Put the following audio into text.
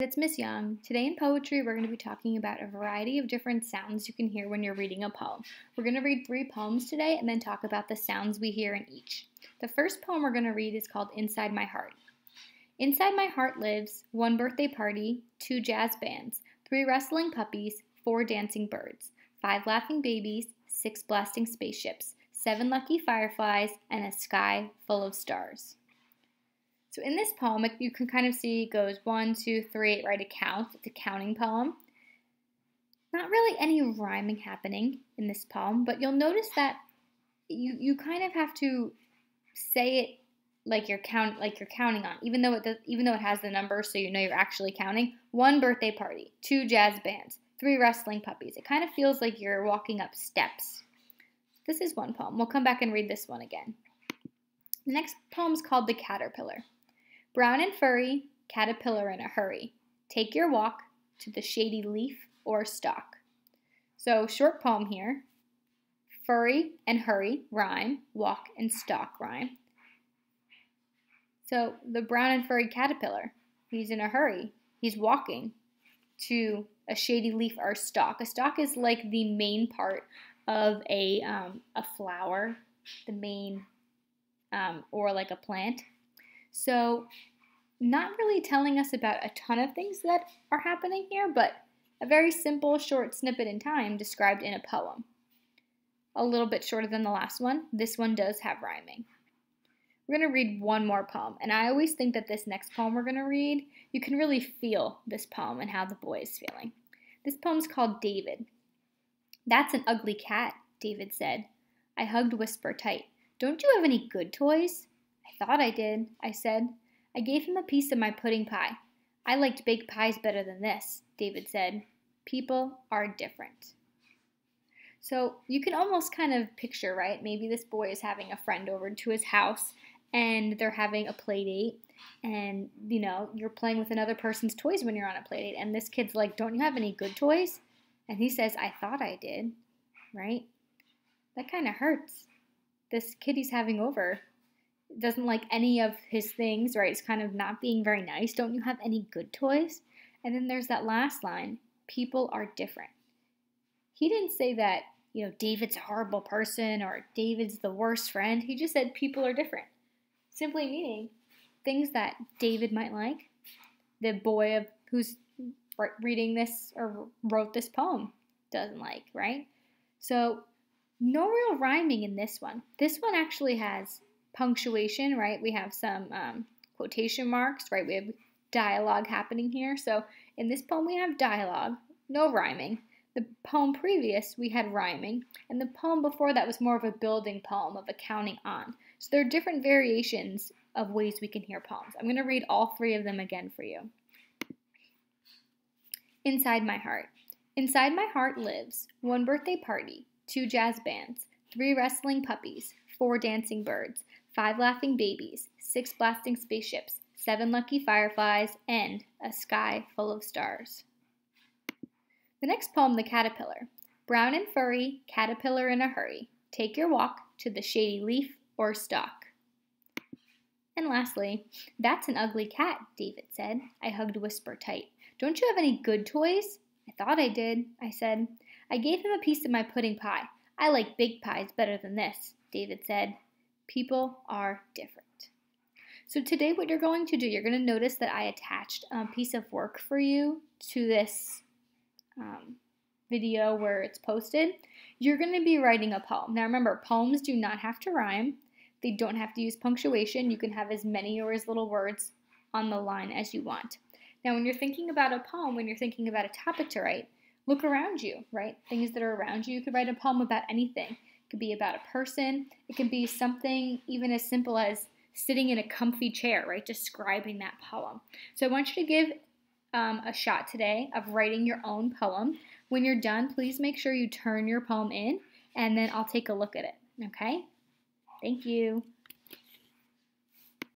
It's Miss Young. Today in poetry, we're going to be talking about a variety of different sounds you can hear when you're reading a poem. We're going to read 3 poems today and then talk about the sounds we hear in each. The first poem we're going to read is called Inside My Heart. Inside my heart lives 1 birthday party, 2 jazz bands, 3 wrestling puppies, 4 dancing birds, 5 laughing babies, 6 blasting spaceships, 7 lucky fireflies, and a sky full of stars. So in this poem, you can kind of see it goes 1, 2, 3, right? It counts. It's a counting poem. Not really any rhyming happening in this poem, but you'll notice that you kind of have to say it like you're counting on, even though it has the number, so you know you're actually counting. 1 birthday party, 2 jazz bands, 3 wrestling puppies. It kind of feels like you're walking up steps. This is one poem. We'll come back and read this one again. The next poem is called The Caterpillar. Brown and furry, caterpillar in a hurry. Take your walk to the shady leaf or stalk. So short poem here. Furry and hurry rhyme. Walk and stalk rhyme. So the brown and furry caterpillar, he's in a hurry. He's walking to a shady leaf or stalk. A stalk is like the main part of a flower, the main, or like a plant. So not really telling us about a ton of things that are happening here, but a very simple short snippet in time described in a poem. A little bit shorter than the last one. This one does have rhyming. We're going to read one more poem, and I always think that this next poem we're going to read, you can really feel this poem and how the boy is feeling. This poem's called David. That's an ugly cat, David said. I hugged Whisper tight. Don't you have any good toys? I thought I did, I said. I gave him a piece of my pudding pie. I liked baked pies better than this, David said. People are different. So you can almost kind of picture, right? Maybe this boy is having a friend over to his house and they're having a play date, and you're playing with another person's toys when you're on a play date, and this kid's like, don't you have any good toys? And he says, I thought I did, right? That kind of hurts. This kid he's having over doesn't like any of his things, right? It's kind of not being very nice. Don't you have any good toys? And then there's that last line, people are different. He didn't say that, David's a horrible person or David's the worst friend. He just said people are different. Simply meaning things that David might like, the boy who's reading this or wrote this poem doesn't like, right? So no real rhyming in this one. This one actually has punctuation, right? We have some quotation marks, right? We have dialogue happening here. So in this poem we have dialogue, no rhyming. The poem previous we had rhyming, and the poem before that was more of a building poem, of a counting on. So there are different variations of ways we can hear poems. I'm going to read all 3 of them again for you. Inside my heart. Inside my heart lives 1 birthday party, 2 jazz bands, 3 wrestling puppies, 4 dancing birds, 5 laughing babies, 6 blasting spaceships, 7 lucky fireflies, and a sky full of stars. The next poem, The Caterpillar. Brown and furry, caterpillar in a hurry. Take your walk to the shady leaf or stalk. And lastly, that's an ugly cat, David said. I hugged Whisper tight. Don't you have any good toys? I thought I did, I said. I gave him a piece of my pudding pie. I like baked pies better than this, David said. People are different. So today what you're going to do, you're going to notice that I attached a piece of work for you to this video where it's posted. You're going to be writing a poem. Now remember, poems do not have to rhyme. They don't have to use punctuation. You can have as many or as little words on the line as you want. Now when you're thinking about a poem, when you're thinking about a topic to write, look around you, right? Things that are around you. You could write a poem about anything. It could be about a person. It could be something even as simple as sitting in a comfy chair, right? Describing that poem. So I want you to give a shot today of writing your own poem. When you're done, please make sure you turn your poem in, and then I'll take a look at it, okay? Thank you.